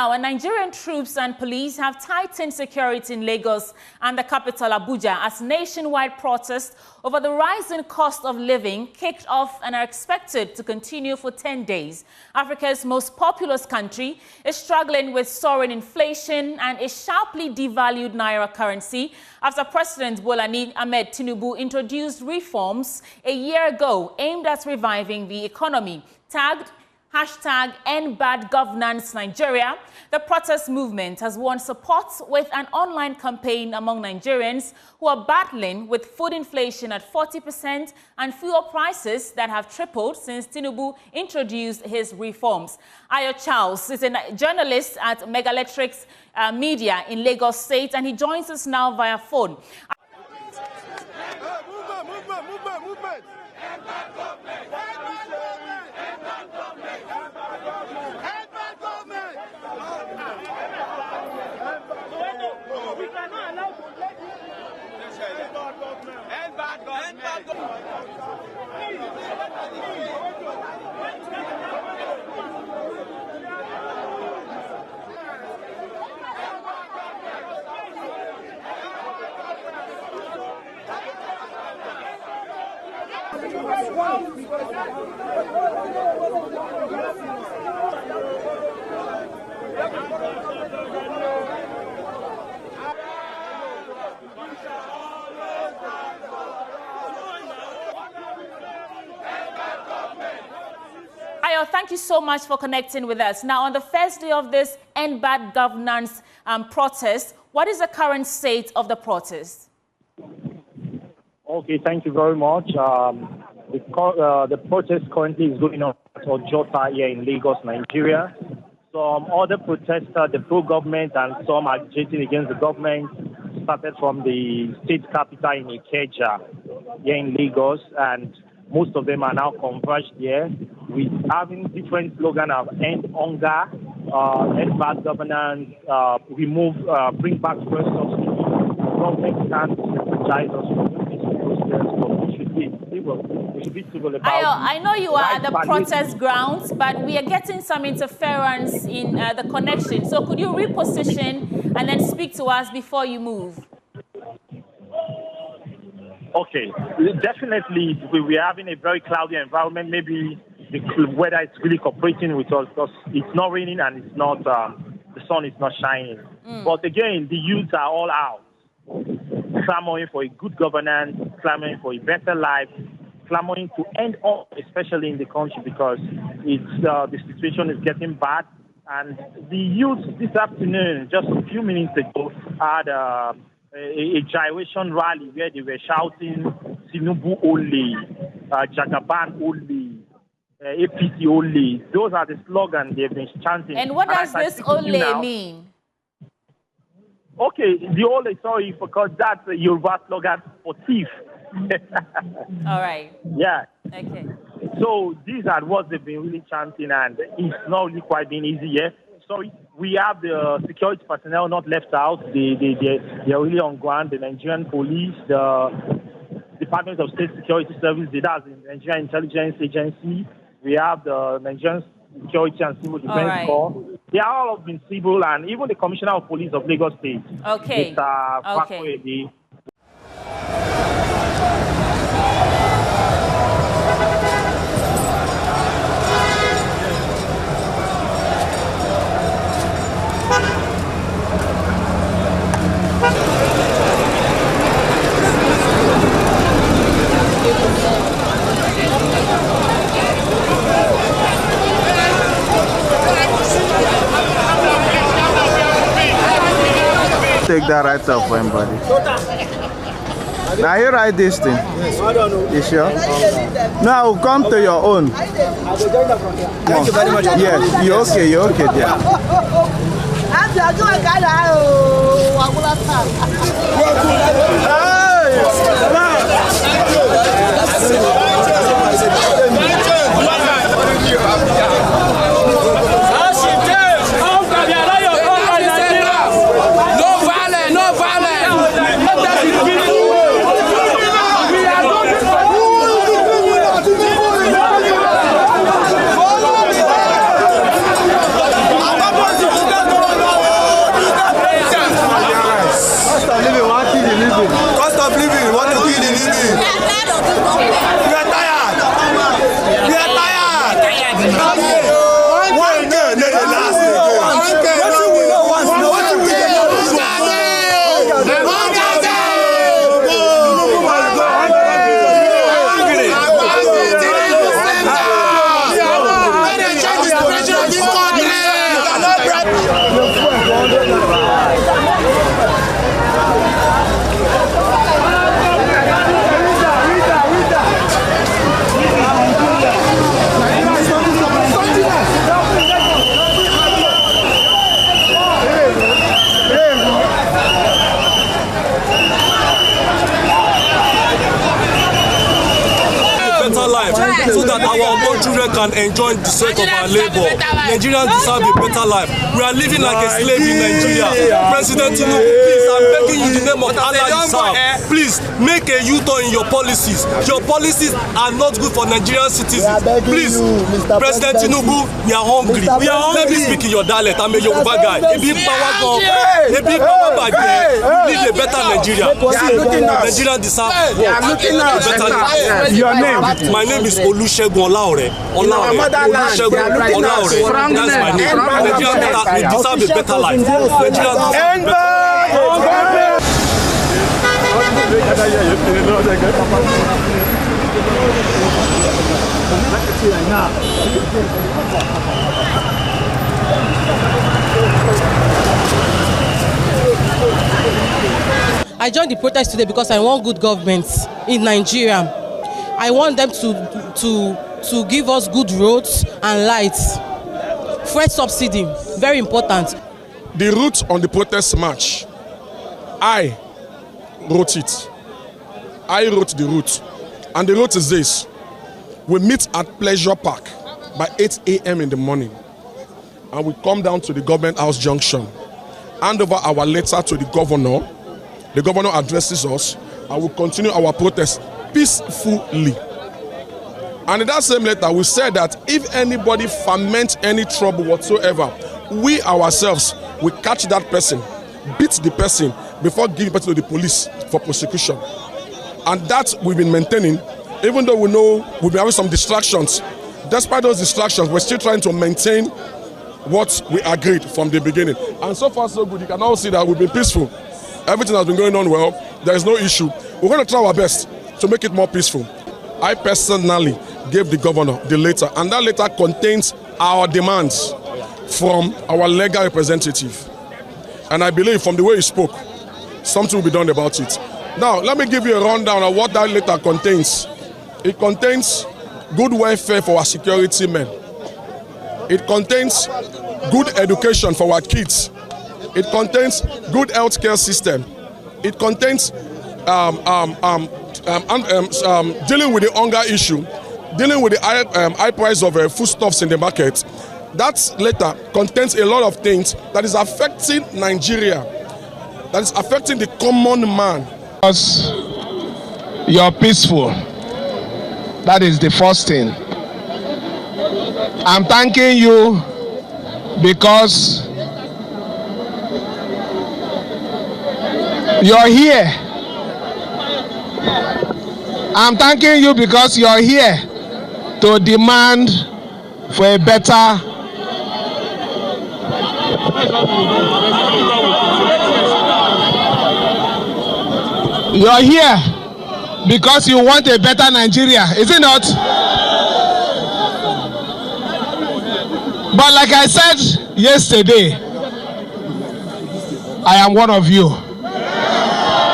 Our Nigerian troops and police have tightened security in Lagos and the capital Abuja as nationwide protests over the rising cost of living kicked off and are expected to continue for 10 days. Africa's most populous country is struggling with soaring inflation and a sharply devalued naira currency after President Bola Ahmed Tunubu introduced reforms a year ago aimed at reviving the economy. Tagged #EndBadGovernance Nigeria, the protest movement has won support with an online campaign among Nigerians who are battling with food inflation at 40% and fuel prices that have tripled since Tunubu introduced his reforms. Ayo Charles is a journalist at Megalectrics Media in Lagos State, and he joins us now via phone. Movement. Ayo, thank you so much for connecting with us. Now, on the first day of this End Bad Governance protest, what is the current state of the protest? Okay, thank you very much. The protest currently is going on at Ojota here in Lagos, Nigeria. Some other protesters, the pro-government and some agitating against the government, started from the state capital in Ikeja here in Lagos, and most of them are now converged here with having different slogans of end hunger, end bad governance, remove, bring back first subsidy. Government can't energize us from this process, but we should be civil. We should be civil about it. I know you are at the protest grounds, but we are getting some interference in the connection. So could you reposition and then speak to us before you move? Okay, definitely we're having a very cloudy environment. Maybe the weather is really cooperating with us because it's not raining and it's not the sun is not shining. But again, the youths are all out, clamoring for a good governance, clamoring for a better life, clamoring to end all, especially in the country, because it's the situation is getting bad. And the youth this afternoon, just a few minutes ago, had a gyration rally where they were shouting Tunubu only, Jagaban only, APC only. Those are the slogans they've been chanting. And what does this only mean? Okay, the only, sorry, because that's a Yoruba slogan for thief. All right. Yeah. Okay. So these are what they've been really chanting, and it's not really quite been easy yet. Sorry, we have the security personnel not left out. They're really on ground. The Nigerian police, the Department of State Security Service, that's the Nigerian Intelligence Agency. We have the Nigerian Security and Civil Defense Corps. They are all been civil, and even the Commissioner of Police of Lagos State. Okay. Okay. Take that right off for anybody. Now you write this thing. Yes. You sure? No, I will come to your own. Thank you very much. Yes, you're okay there. Hey! can enjoy the sake of our labor. Nigerians deserve a better life. We are living like a slave in Nigeria. President Tunubu, please, I'm begging you in the name of Allah Yourself, please make a U-turn in your policies. Your policies are not good for Nigerian citizens. Please, President Tunubu, we are hungry. Let me speak in your dialect. I'm a Yoruba guy. A big power God, a big power bag. We need a better Nigeria. Nigeria deserve a better life. Your name? My name is Olusegun Olaore. Olusegun Olaore. That's my name. Nigeria deserve a better life. Nigeria I joined the protest today because I want good government in Nigeria. I want them to give us good roads and lights. Fresh subsidy, very important. The route on the protest march, I wrote it. I wrote the route. And the route is this. We meet at Pleasure Park by 8 a.m. in the morning. And we come down to the Government House Junction. Hand over our letter to the governor. The governor addresses us. And we continue our protest peacefully. And in that same letter, we said that if anybody ferments any trouble whatsoever, we ourselves will catch that person, beat the person before giving the person to the police for prosecution. And that we've been maintaining, even though we know we'll be having some distractions. Despite those distractions, we're still trying to maintain what we agreed from the beginning. And so far, so good. You can all see that we've been peaceful. Everything has been going on well. There is no issue. We're going to try our best to make it more peaceful. I personally gave the governor the letter, and that letter contains our demands from our legal representative. And I believe from the way he spoke, something will be done about it. Now, let me give you a rundown of what that letter contains. It contains good welfare for our security men. It contains good education for our kids. It contains good healthcare system. It contains dealing with the hunger issue, dealing with the high price of foodstuffs in the market. That letter contains a lot of things that is affecting Nigeria, that is affecting the common man. Because you're peaceful. That is the first thing. I'm thanking you because you're here. I'm thanking you because you're here to demand for a better You're here because you want a better Nigeria, is it not? But like I said yesterday, I am one of you.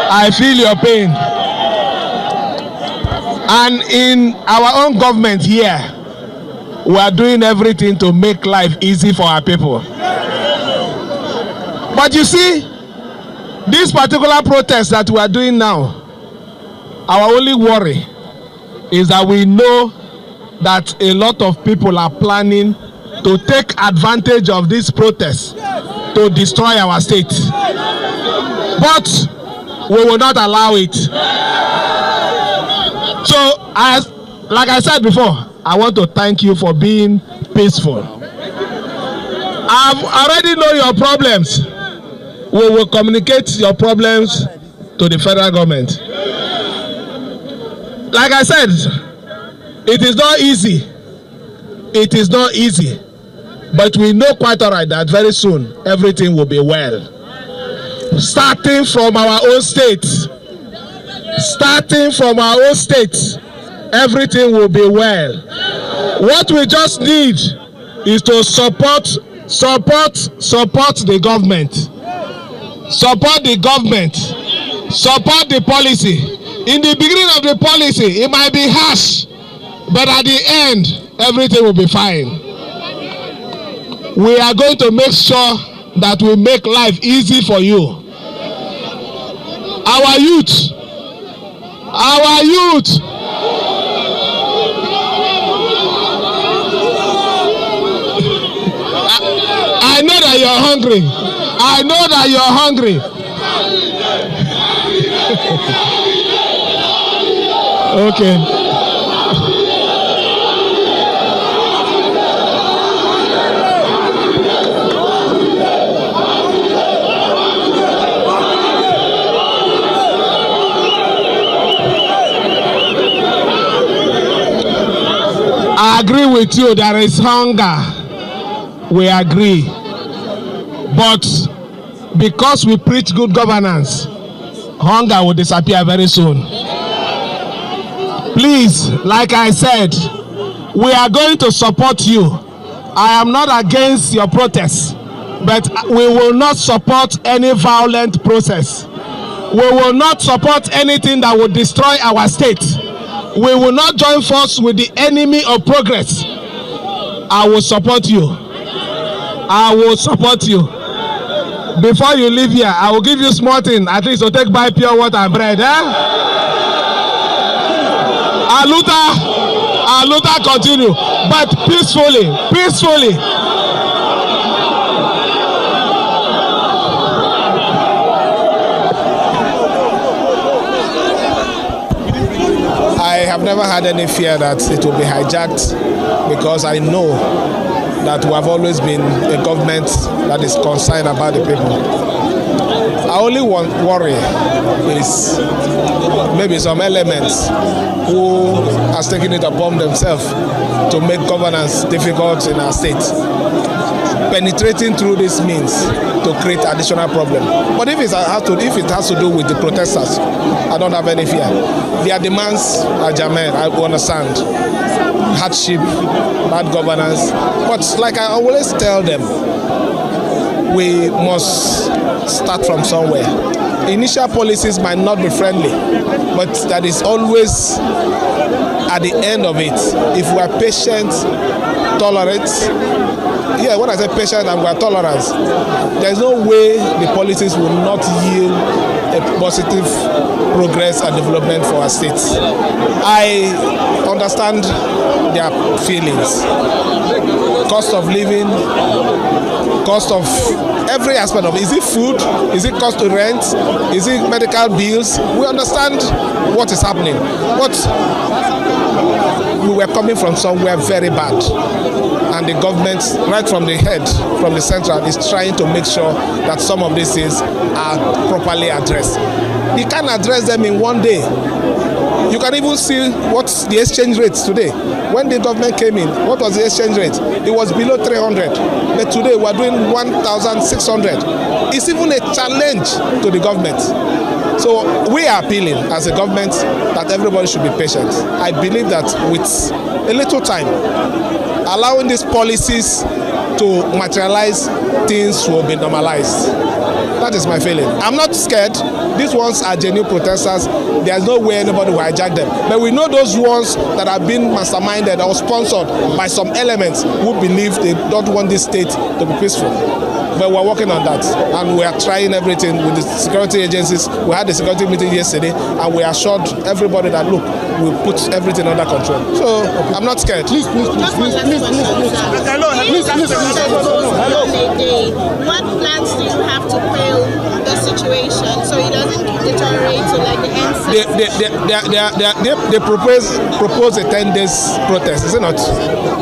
I feel your pain. And in our own government here, we are doing everything to make life easy for our people. But you see, this particular protest that we are doing now, our only worry is that we know that a lot of people are planning to take advantage of this protest to destroy our state. But we will not allow it. So, like I said before, I want to thank you for being peaceful. I've already know your problems. We will communicate your problems to the federal government. Like I said, it is not easy. It is not easy. But we know quite all right that very soon everything will be well. Starting from our own state. Starting from our own state, everything will be well. What we just need is to support the government. Support the government. Support the policy. In the beginning of the policy, it might be harsh, but at the end, everything will be fine. We are going to make sure that we make life easy for you. Our youth. you're hungry. I know that you're hungry. Okay. I agree with you, there is hunger. We agree. But because we preach good governance, hunger will disappear very soon. Please, like I said, we are going to support you. I am not against your protest, but we will not support any violent process. We will not support anything that will destroy our state. We will not join force with the enemy of progress. I will support you. I will support you. Before you leave here, I will give you small thing, at least to take buy pure water and bread. Aluta continue, but peacefully. I have never had any fear that it will be hijacked, because I know that we have always been a government that is concerned about the people. I only worry is maybe some elements who has taken it upon themselves to make governance difficult in our state, penetrating through this means to create additional problem. But if it has to do with the protesters, I don't have any fear. Their demands are germane, I understand. Hardship, bad governance. But like I always tell them, we must start from somewhere. Initial policies might not be friendly, but that is always at the end of it. If we are patient, tolerant, when I say patient and we are tolerant, there is no way the policies will not yield a positive progress and development for our state. I understand their feelings. Cost of living, cost of every aspect of it. Is it food? Is it cost to rent? Is it medical bills? We understand what is happening. But we were coming from somewhere very bad. And the government, right from the head, from the central, is trying to make sure that some of these things are properly addressed. You can't address them in one day. You can even see what's the exchange rate today. When the government came in, what was the exchange rate? It was below 300. But today we're doing 1,600. It's even a challenge to the government. So we are appealing as a government that everybody should be patient. I believe that with a little time, allowing these policies to materialize, things will be normalized. That is my feeling. I'm not scared. These ones are genuine protesters. There's no way anybody will hijack them. But we know those ones that have been masterminded or sponsored by some elements who believe they don't want this state to be peaceful. But we're working on that, and we are trying everything with the security agencies. We had a security meeting yesterday, and we assured everybody that, look, we'll put everything under control. So I'm not scared. Please. What plans do you have to quell the situation so it doesn't deteriorate to like the end? They propose a 10 days protest, is it not?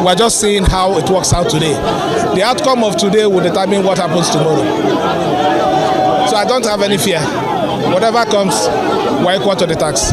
We're just seeing how it works out today. The outcome of today will determine what happens tomorrow. So I don't have any fear. Whatever comes, we're equal to the tax.